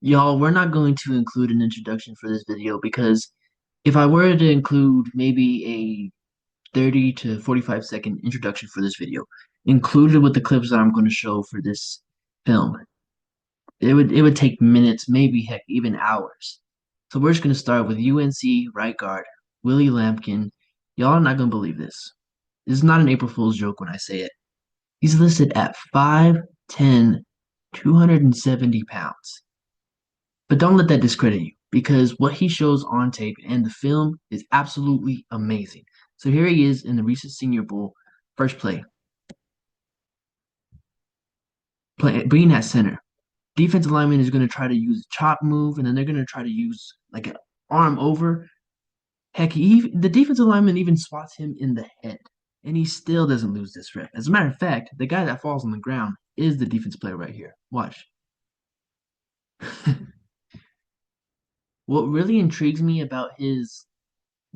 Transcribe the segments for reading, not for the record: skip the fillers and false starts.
Y'all, we're not going to include an introduction for this video because if I were to include maybe a 30 to 45-second introduction for this video, included with the clips that I'm going to show for this film, it would take minutes, maybe heck, even hours. So we're just going to start with UNC right guard, Willie Lampkin. Y'all are not going to believe this. This is not an April Fool's joke when I say it. He's listed at 5'10", 270 pounds. But don't let that discredit you because what he shows on tape and the film is absolutely amazing. So here he is in the recent Senior Bowl, first play, being at center. Defensive lineman is going to try to use a chop move, and then they're going to try to use like an arm over. Heck, the defensive lineman even swats him in the head, and he still doesn't lose this rep. As a matter of fact, the guy that falls on the ground is the defense player right here. Watch. What really intrigues me about his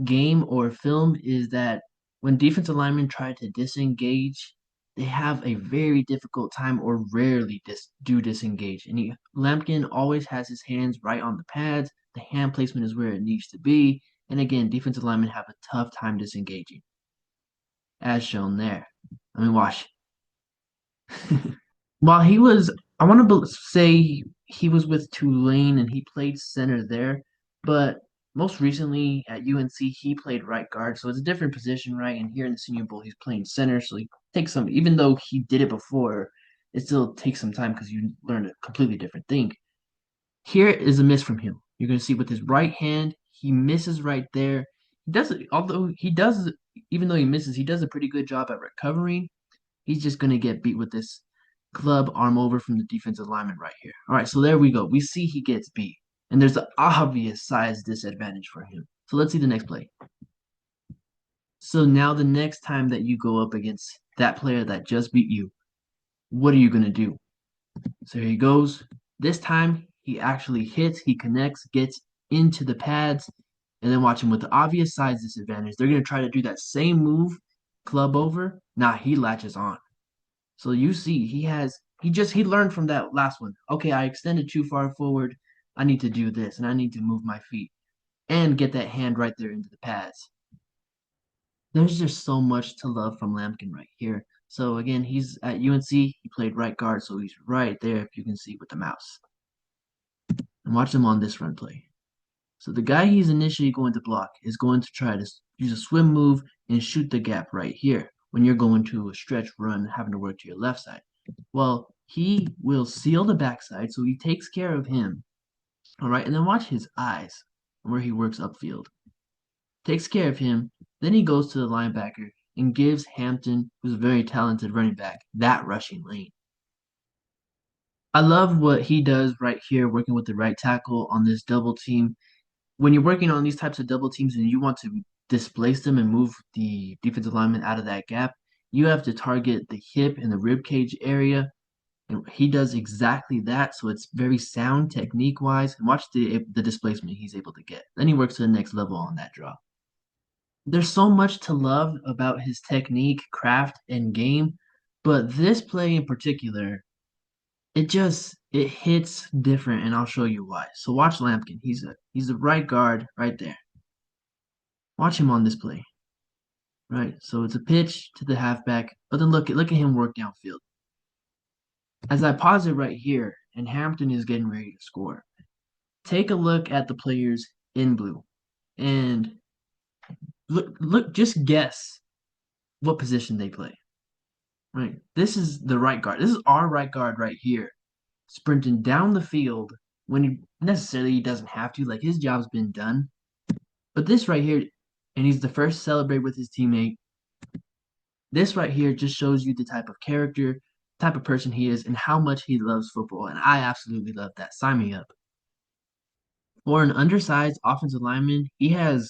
game or film is that when defensive linemen try to disengage, they have a very difficult time or rarely do disengage. And Lampkin always has his hands right on the pads. The hand placement is where it needs to be. And again, defensive linemen have a tough time disengaging, as shown there. I mean, watch. While he was, I want to say he was with Tulane and he played center there, but most recently at UNC he played right guard, so it's a different position, right? And here in the Senior Bowl he's playing center, so he takes some. Even though he did it before, it still takes some time because you learn a completely different thing. Here is a miss from him. You're gonna see with his right hand, he misses right there. He does it, although he does, even though he misses, he does a pretty good job at recovering. He's just going to get beat with this club arm over from the defensive lineman right here. All right, so there we go. We see he gets beat, and there's an obvious size disadvantage for him. So let's see the next play. So now the next time that you go up against that player that just beat you, what are you going to do? So here he goes. This time he actually hits, he connects, gets into the pads, and then watch him with the obvious size disadvantage. They're going to try to do that same move, club over. Nah, he latches on. So you see, he learned from that last one. Okay, I extended too far forward. I need to do this, and I need to move my feet and get that hand right there into the pads. There's just so much to love from Lampkin right here. So again, he's at UNC. He played right guard, so he's right there if you can see with the mouse. And watch him on this run play. So the guy he's initially going to block is going to try to use a swim move and shoot the gap right here when you're going to a stretch run having to work to your left side. Well, he will seal the backside, so he takes care of him. All right, and then watch his eyes where he works upfield. Takes care of him, then he goes to the linebacker and gives Hampton, who's a very talented running back, that rushing lane. I love what he does right here, working with the right tackle on this double team. When you're working on these types of double teams and you want to displace them and move the defensive lineman out of that gap, you have to target the hip and the rib cage area. And he does exactly that. So it's very sound technique wise. And watch the displacement he's able to get. Then he works to the next level on that draw. There's so much to love about his technique, craft, and game, but this play in particular, it hits different, and I'll show you why. So watch Lampkin. He's a right guard right there. Watch him on this play. Right. So it's a pitch to the halfback, but then look at him work downfield. As I pause it right here, and Hampton is getting ready to score. Take a look at the players in blue, and just guess what position they play. Right. This is the right guard. This is our right guard right here, sprinting down the field when he doesn't have to. Like his job's been done. But this right here, and he's the first to celebrate with his teammate. This right here just shows you the type of character, type of person he is, and how much he loves football. And I absolutely love that. Sign me up. For an undersized offensive lineman, he has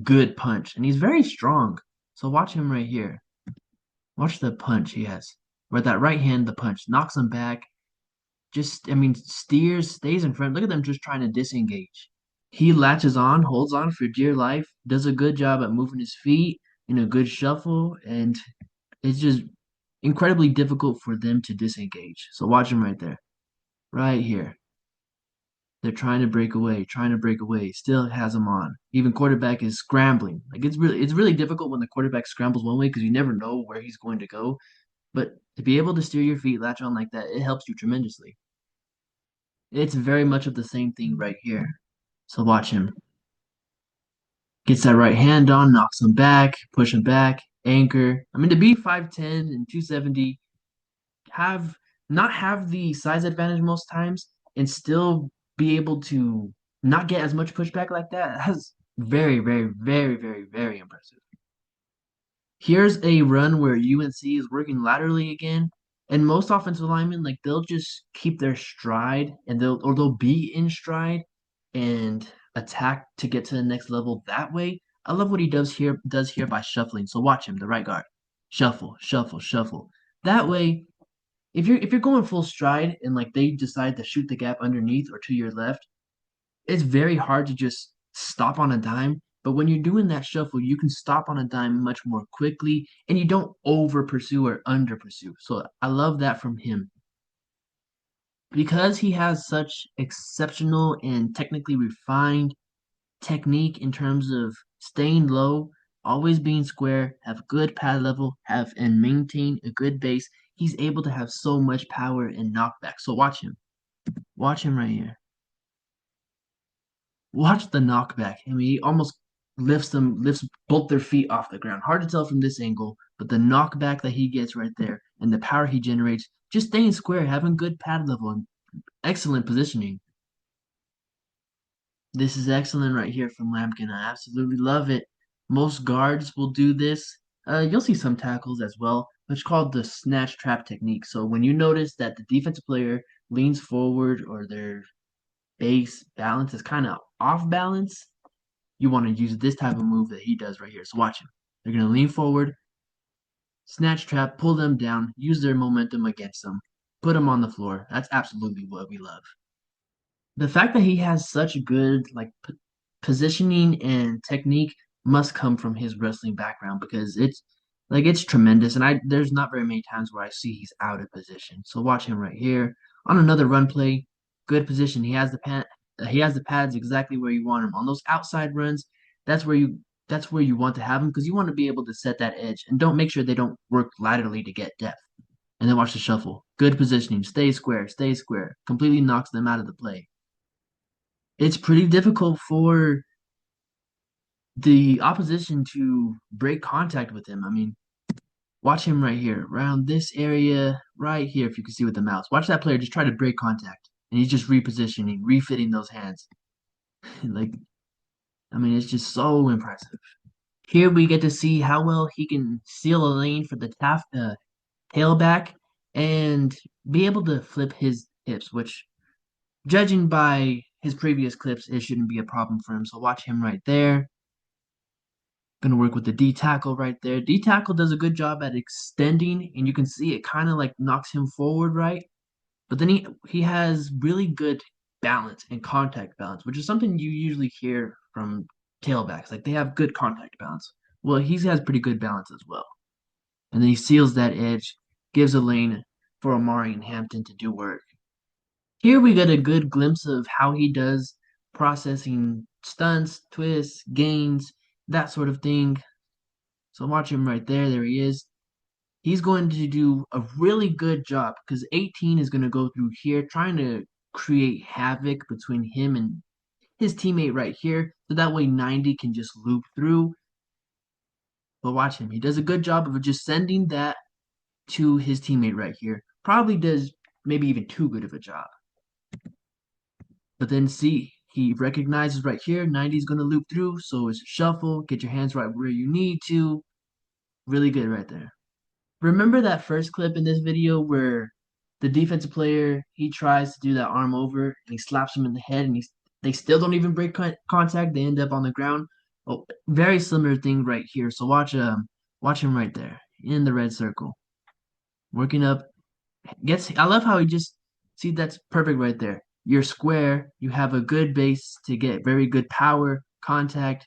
good punch and he's very strong. So watch him right here. Watch the punch he has. Where that right hand, the punch knocks him back. Just, I mean, steers, stays in front. Look at them just trying to disengage. He latches on, holds on for dear life, does a good job at moving his feet in a good shuffle, and it's just incredibly difficult for them to disengage. So watch him right there, right here. They're trying to break away, still has them on. Even quarterback is scrambling. Like it's really difficult when the quarterback scrambles one way because you never know where he's going to go. But to be able to steer your feet latch on like that, it helps you tremendously. It's very much of the same thing right here. So watch him. Gets that right hand on, knocks him back, push him back, anchor. I mean, to be 5'10" and 270, have not have the size advantage most times and still be able to not get as much pushback like that, that's very impressive. Here's a run where UNC is working laterally again, and most offensive linemen like they'll just keep their stride and they'll be in stride and attack to get to the next level that way. I love what he does here by shuffling. So watch him, the right guard. Shuffle, shuffle, shuffle. That way, if you're going full stride and like they decide to shoot the gap underneath or to your left, it's very hard to just stop on a dime. But when you're doing that shuffle, you can stop on a dime much more quickly and you don't over pursue or under pursue. So I love that from him. Because he has such exceptional and technically refined technique in terms of staying low, always being square, have good pad level, have and maintain a good base, he's able to have so much power and knockback. So watch him. Watch him right here. Watch the knockback. I mean, he almost lifts both their feet off the ground. Hard to tell from this angle, but the knockback that he gets right there and the power he generates, just staying square, having good pad level and excellent positioning. This is excellent right here from Lampkin. I absolutely love it. Most guards will do this. You'll see some tackles as well. It's called the snatch trap technique. So when you notice that the defensive player leans forward or their base balance is kind of off balance, you want to use this type of move that he does right here. So watch him. They're going to lean forward, snatch trap, pull them down, use their momentum against them, put them on the floor. That's absolutely what we love. The fact that he has such good positioning and technique must come from his wrestling background because it's tremendous and I there's not very many times where I see he's out of position. So watch him right here on another run play, good position. He has the pads exactly where you want him. On those outside runs, that's where you that's where you want to have him because you want to be able to set that edge and don't make sure they don't work laterally to get depth. And then watch the shuffle. Good positioning. Stay square. Stay square. Completely knocks them out of the play. It's pretty difficult for the opposition to break contact with him. I mean, watch him right here, around this area, right here, if you can see with the mouse. Watch that player just try to break contact, and he's just repositioning, refitting those hands. Like, I mean, it's just so impressive. Here we get to see how well he can seal a lane for the tailback and be able to flip his hips, which, judging by his previous clips, it shouldn't be a problem for him. So watch him right there. Gonna work with the D tackle right there. D tackle does a good job at extending, and you can see it kind of like knocks him forward, right? But then he has really good balance and contact balance, which is something you usually hear from tailbacks. Like they have good contact balance. Well, he has pretty good balance as well. And then he seals that edge, gives a lane for Amari and Hampton to do work. Here we get a good glimpse of how he does processing stunts, twists, gains, that sort of thing. So watch him right there. There he is. He's going to do a really good job because 18 is going to go through here trying to create havoc between him and his teammate right here. So that way 90 can just loop through. But watch him. He does a good job of just sending that to his teammate right here. Probably does maybe even too good of a job. But then see, he recognizes right here 90 is going to loop through. So it's shuffle. Get your hands right where you need to. Really good right there. Remember that first clip in this video where the defensive player he tries to do that arm over and he slaps him in the head and they still don't even break contact. They end up on the ground. Oh, very similar thing right here. So watch him right there in the red circle, working up. Gets I love how he just see that's perfect right there. You're square. You have a good base to get very good power contact.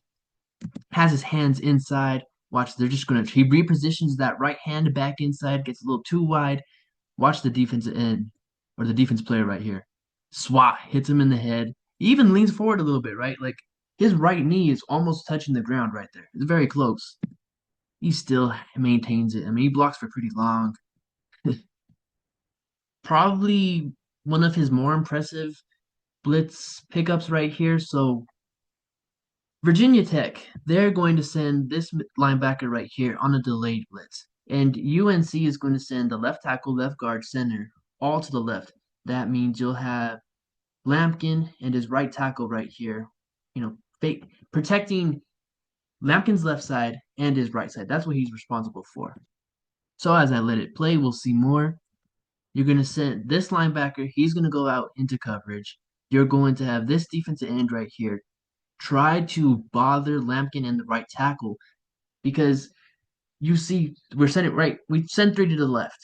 Has his hands inside. Watch, they're just gonna he repositions that right hand back inside, gets a little too wide. Watch the defensive end or the defense player right here. Swat hits him in the head, He even leans forward a little bit, right? Like his right knee is almost touching the ground right there. It's very close. He still maintains it. I mean, he blocks for pretty long. Probably one of his more impressive blitz pickups right here. So Virginia Tech, they're going to send this linebacker right here on a delayed blitz. And UNC is going to send the left tackle, left guard, center all to the left. That means you'll have Lampkin and his right tackle right here, fake, protecting Lampkin's left side and his right side. That's what he's responsible for. So as I let it play, we'll see more. You're going to send this linebacker, he's going to go out into coverage. You're going to have this defensive end right here try to bother Lampkin and the right tackle because you see we're sending right. We send three to the left.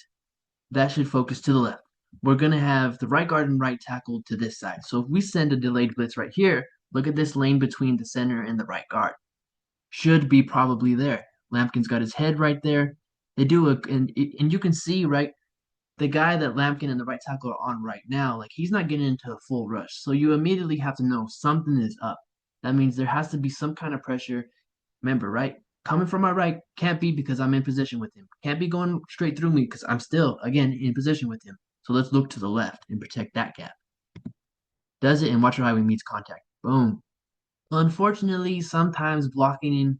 That should focus to the left. We're gonna have the right guard and right tackle to this side. So if we send a delayed blitz right here, look at this lane between the center and the right guard. Should be probably there. Lampkin's got his head right there. They do a and you can see right the guy that Lampkin and the right tackle are on right now, like he's not getting into a full rush. So you immediately have to know something is up. That means there has to be some kind of pressure. Remember, right? Coming from my right can't be because I'm in position with him. Can't be going straight through me because I'm still, again, in position with him. So let's look to the left and protect that gap. Does it and watch how he meets contact. Boom. Unfortunately, sometimes blocking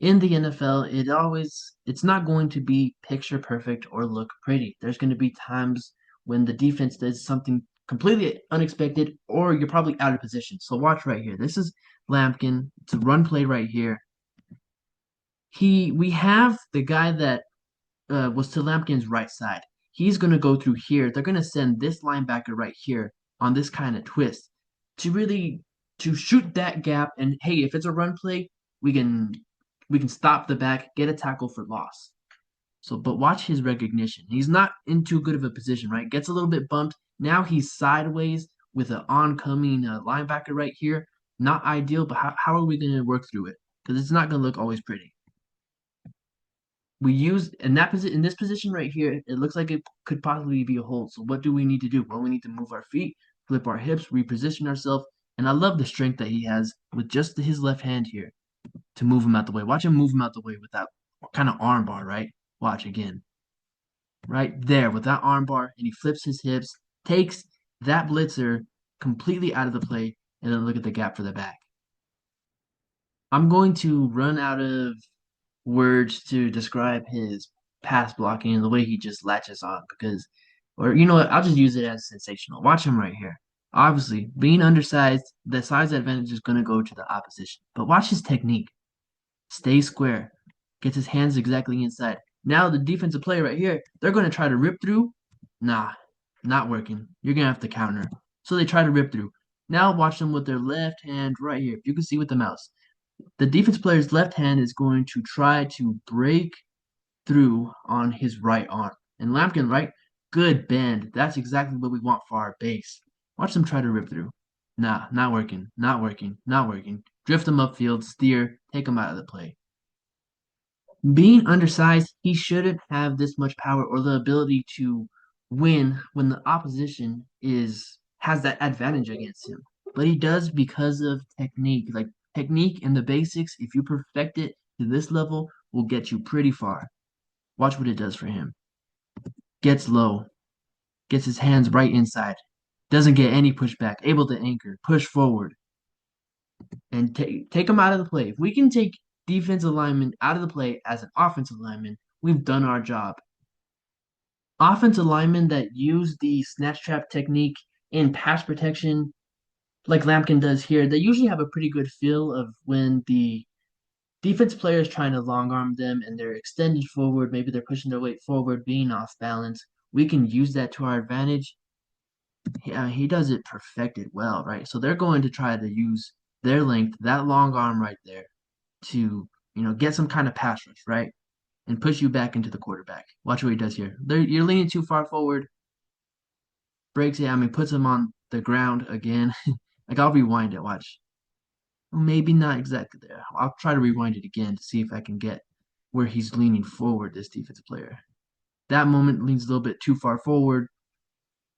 in the NFL, it's not going to be picture perfect or look pretty. There's going to be times when the defense does something completely unexpected or you're probably out of position. So watch right here. This is Lampkin. It's a run play right here. We have the guy that was to Lampkin's right side. He's going to go through here. They're going to send this linebacker right here on this kind of twist to really to shoot that gap. And hey, if it's a run play, we can we can stop the back, get a tackle for loss. So, but watch his recognition. He's not in too good of a position, right? Gets a little bit bumped. Now he's sideways with an oncoming linebacker right here. Not ideal, but how are we going to work through it? Because it's not going to look always pretty. We use in this position right here, it looks like it could possibly be a hold. So what do we need to do? Well, we need to move our feet, flip our hips, reposition ourselves. And I love the strength that he has with just his left hand here to move him out the way. Watch him move him out the way with that kind of arm bar, right? Watch again. Right there with that arm bar, and he flips his hips, takes that blitzer completely out of the play, and then look at the gap for the back. I'm going to run out of words to describe his pass blocking and the way he just latches on because, or you know what, I'll just use it as sensational. Watch him right here. Obviously, being undersized, the size advantage is going to go to the opposition. But watch his technique. Stay square. Gets his hands exactly inside. Now the defensive player right here, they're going to try to rip through. Nah, not working. You're going to have to counter. So they try to rip through. Now watch them with their left hand right here. You can see with the mouse. The defense player's left hand is going to try to break through on his right arm. And Lampkin, right? Good bend. That's exactly what we want for our base. Watch them try to rip through. Nah, not working. Not working. Not working. Drift them upfield, steer, take them out of the play. Being undersized, he shouldn't have this much power or the ability to win when the opposition is has that advantage against him. But he does because of technique. Like technique and the basics, if you perfect it to this level, will get you pretty far. Watch what it does for him. Gets low, gets his hands right inside, doesn't get any pushback, able to anchor, push forward, and take him out of the play. If we can take defensive lineman out of the play as an offensive lineman, we've done our job. Offensive linemen that use the snatch trap technique in pass protection, like Lampkin does here, they usually have a pretty good feel of when the defense player is trying to long arm them and they're extended forward. Maybe they're pushing their weight forward, being off balance. We can use that to our advantage. Yeah, he does it perfected well, right? So they're going to try to use their length, that long arm right there, to get some kind of pass rush, right? And push you back into the quarterback. Watch what he does here. You're leaning too far forward, breaks it. I mean, puts him on the ground again. Like I'll rewind it. Watch. Well, maybe not exactly there. I'll try to rewind it again to see if I can get where he's leaning forward. This defensive player. That moment leans a little bit too far forward,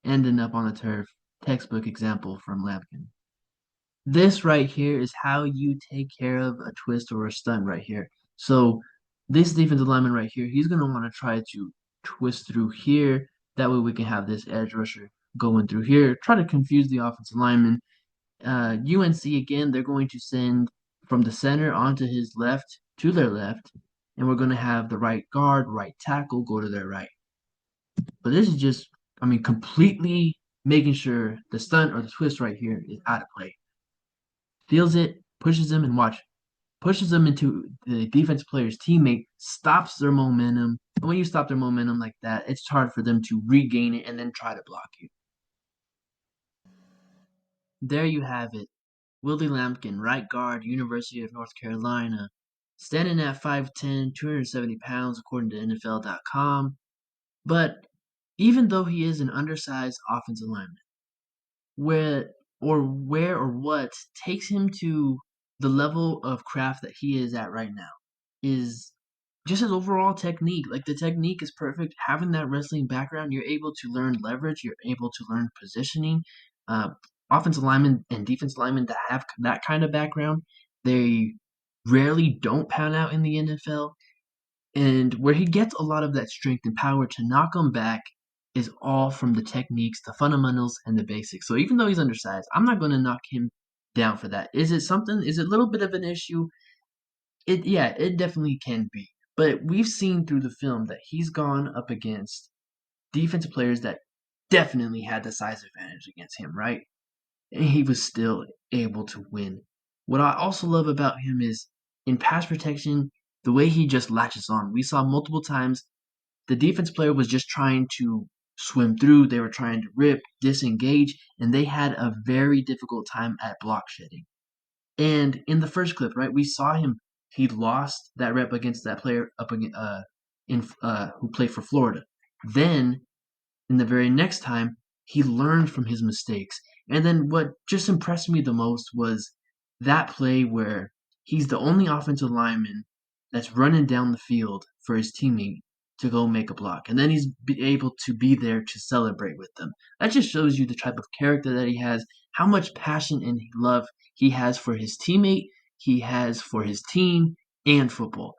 ending up on the turf. Textbook example from Lampkin. This right here is how you take care of a twist or a stunt right here. So this defensive lineman right here, he's gonna want to try to twist through here. That way we can have this edge rusher going through here. Try to confuse the offensive lineman. UNC again, they're going to send from the center onto his left to their left, and we're going to have the right guard, right tackle go to their right. But this is just, I mean, completely making sure the stunt or the twist right here is out of play. Feels it, pushes him, and watch, pushes them into the defense player's teammate, stops their momentum. And when you stop their momentum like that, it's hard for them to regain it and then try to block you. There you have it. Willie Lampkin, right guard, University of North Carolina, standing at 5'10", 270 pounds, according to NFL.com. But even though he is an undersized offensive lineman, where or what takes him to the level of craft that he is at right now is just his overall technique. Like the technique is perfect. Having that wrestling background, you're able to learn leverage. You're able to learn positioning. Uh, Offensive linemen and defense linemen that have that kind of background, they rarely don't pan out in the NFL. And where he gets a lot of that strength and power to knock them back is all from the techniques, the fundamentals, and the basics. So even though he's undersized, I'm not going to knock him down for that. Is it something? Is it a little bit of an issue? It definitely can be. But we've seen through the film that he's gone up against defensive players that definitely had the size advantage against him, right? And he was still able to win. What I also love about him is in pass protection, the way he just latches on. We saw multiple times the defense player was just trying to swim through, they were trying to rip, disengage, and they had a very difficult time at block shedding. And in the first clip, right, we saw him. He lost that rep against that player up against, who played for Florida. Then in the very next time, he learned from his mistakes. And then what just impressed me the most was that play where he's the only offensive lineman that's running down the field for his teammate to go make a block. And then able to be there to celebrate with them. That just shows you the type of character that he has, how much passion and love he has for his teammate, he has for his team, and football.